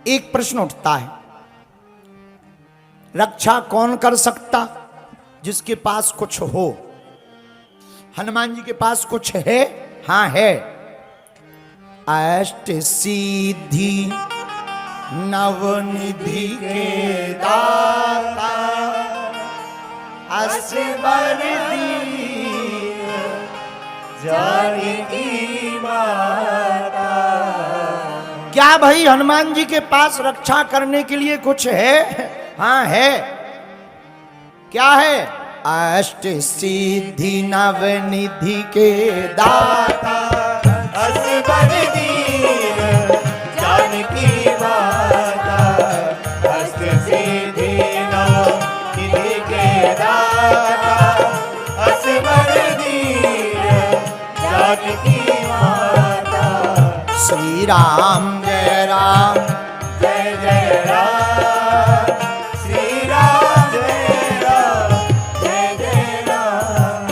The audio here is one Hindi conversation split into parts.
एक प्रश्न उठता है, रक्षा कौन कर सकता? जिसके पास कुछ हो। हनुमान जी के पास कुछ है? हां है। अष्ट सिद्धि नवनिधि के दाता, असबर दीन जानकी माता। क्या भाई हनुमान जी के पास रक्षा करने के लिए कुछ है? हाँ है। क्या है? अष्ट सिद्धि नवनिधि के दाता, असबर दीन जानकी माता। अष्ट सिद्धि नवनिधि के दाता, असबर दीन जानकी माता। श्री राम जय राम जय जय राम, श्री राम जय राम, जय जय राम।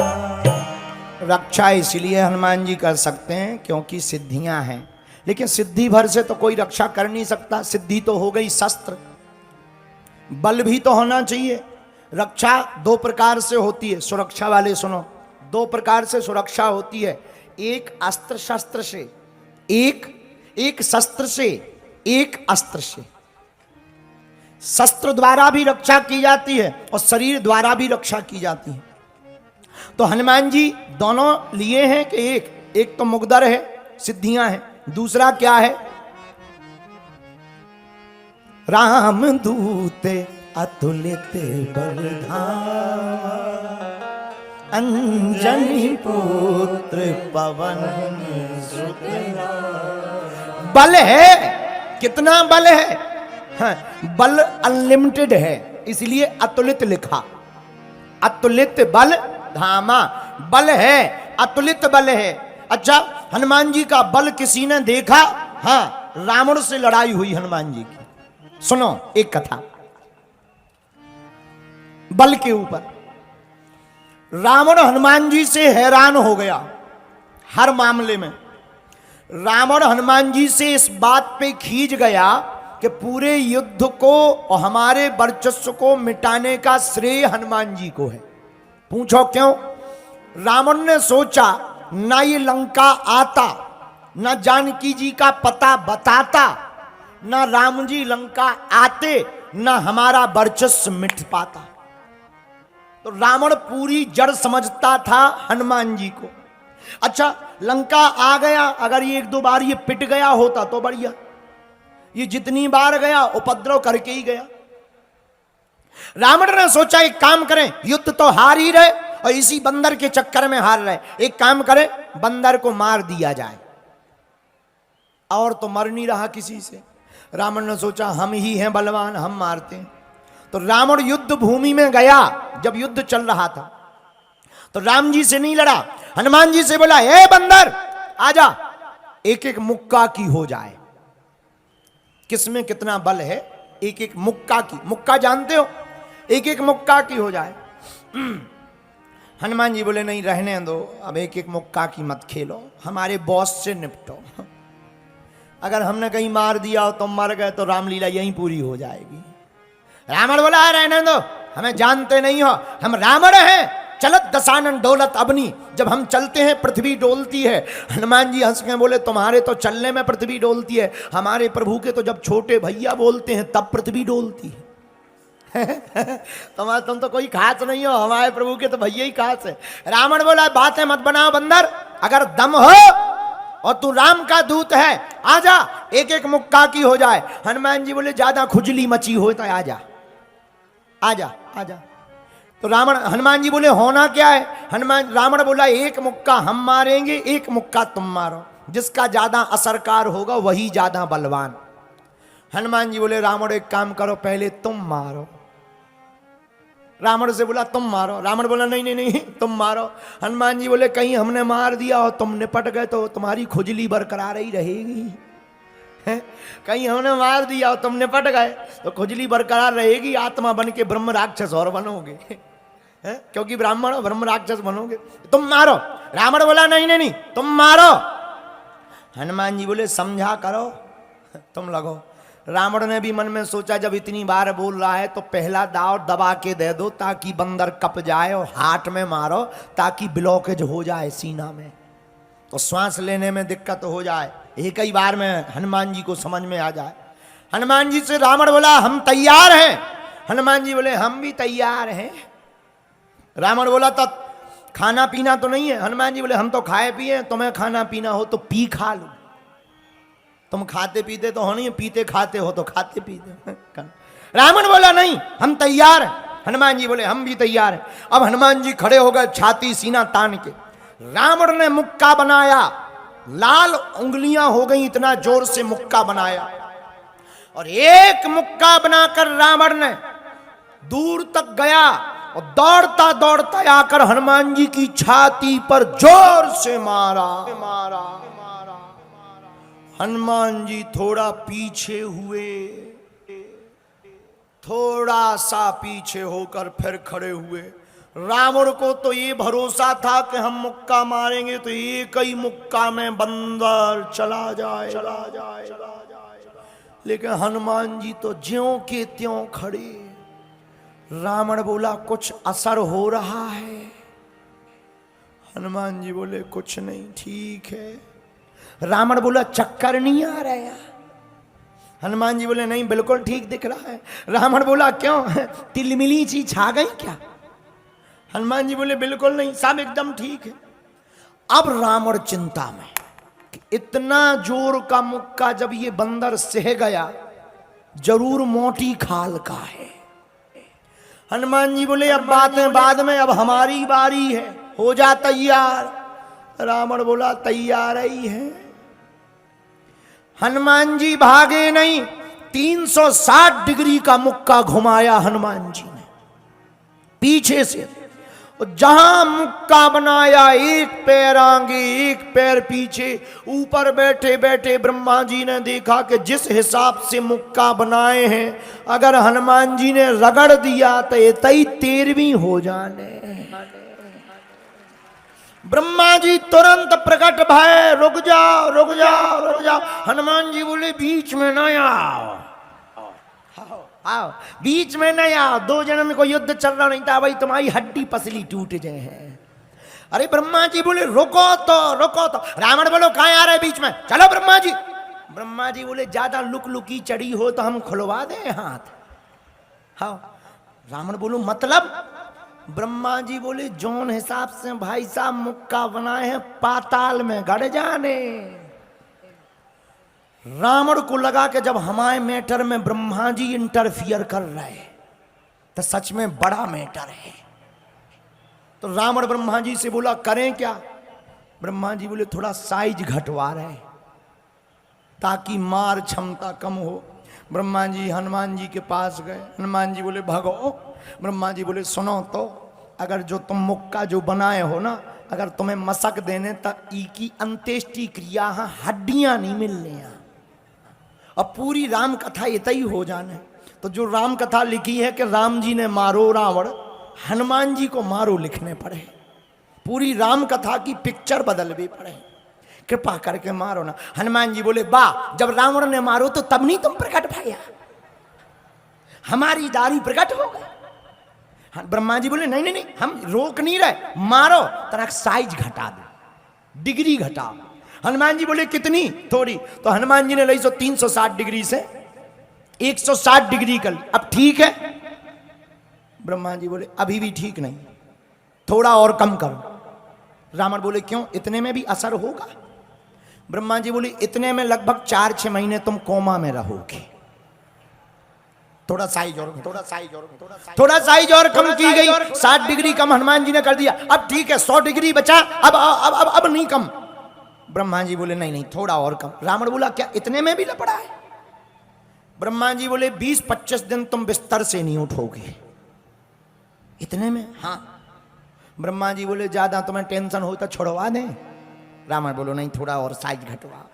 रक्षा इसलिए हनुमान जी कर सकते हैं क्योंकि सिद्धियां हैं, लेकिन सिद्धि भर से तो कोई रक्षा कर नहीं सकता। सिद्धि तो हो गई शस्त्र, बल भी तो होना चाहिए। रक्षा दो प्रकार से होती है, सुरक्षा वाले सुनो, दो प्रकार से सुरक्षा होती है। एक अस्त्र शस्त्र से, एक शस्त्र से, एक अस्त्र से। शस्त्र द्वारा भी रक्षा की जाती है और शरीर द्वारा भी रक्षा की जाती है। तो हनुमान जी दोनों लिए हैं कि एक तो मुकद्दर है, सिद्धियां हैं, दूसरा क्या है? राम दूत अतुलित बलधामा, अंजनी पुत्र पवन सुत। बल है, कितना बल है? हाँ, बल अनलिमिटेड है, इसलिए अतुलित लिखा। अतुलित बल धामा, बल है, अतुलित बल है। अच्छा, हनुमान जी का बल किसी ने देखा? हाँ, रावण से लड़ाई हुई हनुमान जी की। सुनो एक कथा बल के ऊपर। रावण हनुमान जी से हैरान हो गया हर मामले में। रावण हनुमान जी से इस बात पे खींच गया कि पूरे युद्ध को और हमारे वर्चस्व को मिटाने का श्रेय हनुमान जी को है। पूछो क्यों? रावण ने सोचा, ना ये लंका आता, ना जानकी जी का पता बताता, ना राम जी लंका आते, ना हमारा वर्चस्व मिट पाता। तो रावण पूरी जड़ समझता था हनुमान जी को। अच्छा, लंका आ गया, अगर ये एक दो बार ये पिट गया होता तो बढ़िया। ये जितनी बार गया उपद्रव करके ही गया। रावण ने सोचा एक काम करें, युद्ध तो हार ही रहे और इसी बंदर के चक्कर में हार रहे, एक काम करें बंदर को मार दिया जाए। और तो मर नहीं रहा किसी से। रावण ने सोचा हम ही हैं बलवान, हम मारते हैं। तो रावण युद्ध भूमि में गया जब युद्ध चल रहा था, तो राम जी से नहीं लड़ा, हनुमान जी से बोला, हे बंदर आजा, एक एक मुक्का की हो जाए। किसमें कितना बल है? एक एक मुक्का की, मुक्का जानते हो, एक एक मुक्का की हो जाए। हनुमान जी बोले नहीं रहने दो, अब एक एक मुक्का की मत खेलो, हमारे बॉस से निपटो। अगर हमने कहीं मार दिया हो तो मर गए तो रामलीला यहीं पूरी हो जाएगी। रावण बोला रहने दो, हमें जानते नहीं हो, हम रावण हैं, चलत दशानन डोलत अबनी, जब हम चलते हैं पृथ्वी डोलती है। हनुमान जी हंस के बोले तुम्हारे तो चलने में पृथ्वी डोलती है, हमारे प्रभु के तो जब छोटे भैया बोलते हैं तब पृथ्वी डोलती है। तुम तो कोई खास नहीं हो, हमारे प्रभु के तो भैया ही खास है। रावण बोला बातें मत बनाओ बंदर, अगर दम हो और तू राम का दूत है आजा, एक एक मुक्का की हो जाए। हनुमान जी बोले ज्यादा खुजली मची हो तो आजा आजा आजा। तो हनुमान जी बोले होना क्या है? रावण बोला एक मुक्का हम मारेंगे, एक मुक्का तुम मारो, जिसका ज्यादा असरकार होगा वही ज्यादा बलवान। हनुमान जी बोले रावण एक काम करो, पहले तुम मारो। रावण से बोला तुम मारो, रावण बोला नहीं नहीं नहीं तुम मारो। हनुमान जी बोले कहीं हमने मार दिया और तुम निपट गए तो तुम्हारी खुजली बरकरार ही रहेगी। कहीं हमने मार दिया और तुम निपट गए तो खुजली बरकरार रहेगी, आत्मा बन के ब्रह्म राक्षस और बनोगे। क्योंकि ब्राह्मण हो, ब्रह्म राक्षस बनोगे। तुम मारो। रावण बोला नहीं नहीं नहीं तुम मारो। हनुमान जी बोले समझा करो, तुम लगो। रावण ने भी मन में सोचा जब इतनी बार बोल रहा है तो पहला दाव दबा के दे दो ताकि बंदर कप जाए और हाथ में मारो ताकि ब्लॉकेज हो जाए सीना में, तो श्वास लेने में दिक्कत हो जाए, एक ही बार में हनुमान जी को समझ में आ जाए। हनुमान जी से रावण बोला हम तैयार हैं। हनुमान जी बोले हम भी तैयार हैं। रावण बोला तो खाना पीना तो नहीं है। हनुमान जी बोले हम तो खाए पिए, तुम्हें खाना पीना हो तो पी खा लो। तुम खाते पीते तो हो नहीं, पीते खाते हो तो खाते पीते। रावण बोला नहीं हम तैयार हैं। हनुमान जी बोले हम भी तैयार हैं। अब हनुमान जी खड़े हो गए छाती सीना तान के। रावण ने मुक्का बनाया, लाल उंगलियां हो गई, इतना जोर से मुक्का बनाया और एक मुक्का बनाकर रावण ने दूर तक गया और दौड़ता दौड़ता आकर हनुमान जी की छाती पर जोर से मारा। हनुमान जी थोड़ा पीछे हुए, थोड़ा सा पीछे होकर फिर खड़े हुए। रावण को तो ये भरोसा था कि हम मुक्का मारेंगे तो एक ही मुक्का में बंदर चला जाए, लेकिन हनुमान जी तो ज्यों के त्यों खड़े। रावण बोला कुछ असर हो रहा है। हनुमान जी बोले कुछ नहीं, ठीक है। रावण बोला चक्कर नहीं आ रहा। हनुमान जी बोले नहीं बिल्कुल ठीक दिख रहा है। रावण बोला क्यों, तिलमिली सी छा गई क्या? हनुमान जी बोले बिल्कुल नहीं, सब एकदम ठीक है। अब रावण चिंता में कि इतना जोर का मुक्का जब ये बंदर सह गया जरूर मोटी खाल का है। हनुमान जी बोले अब बातें बाद में, अब हमारी बारी है, हो जा तैयार। रावण बोला तैयार ही है। हनुमान जी भागे नहीं, 360 डिग्री का मुक्का घुमाया हनुमान जी ने पीछे से। जहां मुक्का बनाया एक पैर आगे एक पैर पीछे। ऊपर बैठे बैठे ब्रह्मा जी ने देखा कि जिस हिसाब से मुक्का बनाए हैं अगर हनुमान जी ने रगड़ दिया तो ये 13वीं हो जाने। ब्रह्मा जी तुरंत प्रकट भय, रुक जाओ रुक जाओ रुक जाओ। हनुमान जी बोले बीच में न आओ, आओ बीच में नहीं आओ, 2 जन्म को युद्ध चल रहा नहीं था भाई, तुम्हारी हड्डी पसली टूट जाए हैं। अरे ब्रह्मा जी बोले रुको तो रुको तो। रावण बोलो कहां आ रहे बीच में, चलो ब्रह्मा जी। ब्रह्मा जी बोले ज्यादा लुक लुकी चढ़ी हो तो हम खुलवा दें हाथ। हाँ रावण बोलो मतलब? ब्रह्मा जी बोले जोन हिसाब से भाई साहब मुक्का बनाए हैं पाताल में गड़ जाने। रावण को लगा कि जब हमारे मैटर में ब्रह्मा जी इंटरफियर कर रहे तो सच में बड़ा मैटर है। तो रावण ब्रह्मा जी से बोला करें क्या? ब्रह्मा जी बोले थोड़ा साइज घटवा रहे ताकि मार क्षमता कम हो। ब्रह्मा जी हनुमान जी के पास गए। हनुमान जी बोले भगो। ब्रह्मा जी बोले सुनो तो, अगर जो तुम मुक्का जो बनाए हो ना, अगर तुम्हें मसक देने तक ई की अंत्येष्टि क्रिया हड्डियां नहीं मिलने, अब पूरी राम कथा इतना ही हो जाने। तो जो राम कथा लिखी है कि राम जी ने मारो रावण, हनुमान जी को मारो लिखने पड़े। पूरी राम कथा की पिक्चर बदल भी पड़े, कृपा करके मारो ना। हनुमान जी बोले वाह, जब रावण ने मारो तो तब नहीं तुम प्रकट भैया, हमारी दारी प्रकट हो गई। ब्रह्मा जी बोले नहीं नहीं नहीं, हम रोक नहीं रहे, मारो, तरह साइज घटा दो, डिग्री घटाओ। हनुमान जी बोले कितनी? थोड़ी। तो हनुमान जी ने ली 360 डिग्री से 160 डिग्री कर ली। अब ठीक है? ब्रह्मा जी बोले अभी भी ठीक नहीं, थोड़ा और कम करो। रावण बोले क्यों, इतने में भी असर होगा? ब्रह्मा जी बोले इतने में लगभग 4-6 महीने तुम कोमा में रहोगे। थोड़ा साइज और थोड़ा साइज और कम की गई। 60 डिग्री कम हनुमान जी ने कर दिया। अब ठीक है 100 डिग्री बचा, अब नहीं कम। ब्रह्मा जी बोले नहीं नहीं थोड़ा और कम। रावण बोला क्या इतने में भी लपड़ा है? ब्रह्मा जी बोले 20-25 दिन तुम बिस्तर से नहीं उठोगे। इतने में? हाँ। ब्रह्मा जी बोले ज्यादा तुम्हें टेंशन हो तो छोड़वा दें। रावण बोलो नहीं थोड़ा और साइज घटवा,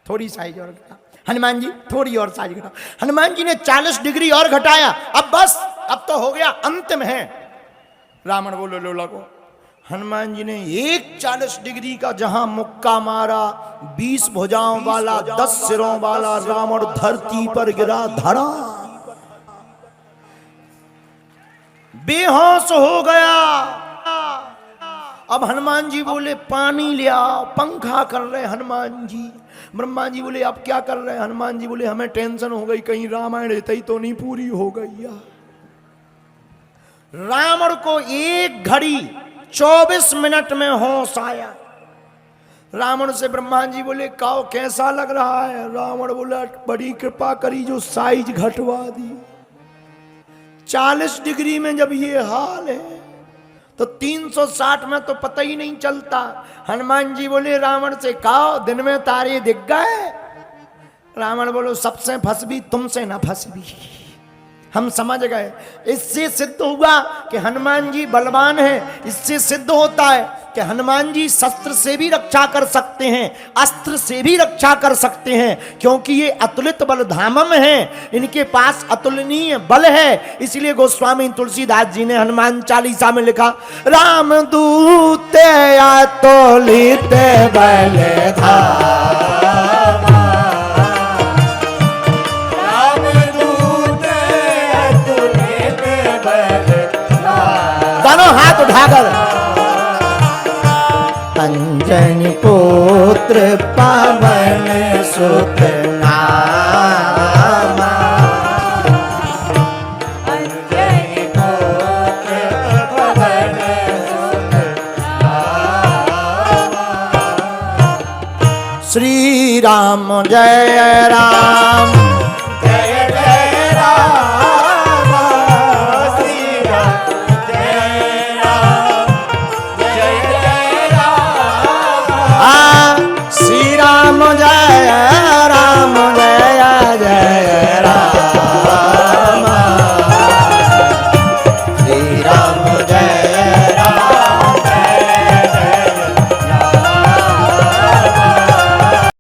थोड़ी साइज और घटा। हनुमान जी थोड़ी और साइज घटा। हनुमान जी ने 40 डिग्री और घटाया। अब बस, अब तो हो गया, अंतिम है। रावण बोलो लो लगो। हनुमान जी ने एक 40 डिग्री का जहां मुक्का मारा, 20 भुजाओं वाला 10 सिरों वाला रावण धरती पर गिरा, धड़ा बेहोश हो गया। अब हनुमान जी बोले पानी ले आओ, पंखा कर रहे हनुमान जी। ब्रह्मा जी बोले आप क्या कर रहे हैं? हनुमान जी बोले हमें टेंशन हो गई, कहीं रामायण ही तो नहीं पूरी हो गई या। रावण को 1 घड़ी 24 मिनट में होश आया। रावण से ब्रह्मा जी बोले काओ कैसा लग रहा है? रावण बोला बड़ी कृपा करी जो साइज घटवा दी। 40 डिग्री में जब ये हाल है तो 360 में तो पता ही नहीं चलता। हनुमान जी बोले रावण से काओ दिन में तारे दिख गए? रावण बोलो सबसे फंसबी तुमसे ना फंसबी। हम समझ गए। इससे सिद्ध हुआ कि हनुमान जी बलवान हैं। इससे सिद्ध होता है कि हनुमान जी शस्त्र से भी रक्षा कर सकते हैं, अस्त्र से भी रक्षा कर सकते हैं, क्योंकि ये अतुलित बल धामम हैं, इनके पास अतुलनीय बल है। इसलिए गोस्वामी तुलसीदास जी ने हनुमान चालीसा में लिखा, राम दूत अतुलित बल धाम। दोनों हाथ उठाकर अंजनी पुत्र पवन सुत नामा। अंजनी पुत्र पवन सुत नामा। श्री राम जय राम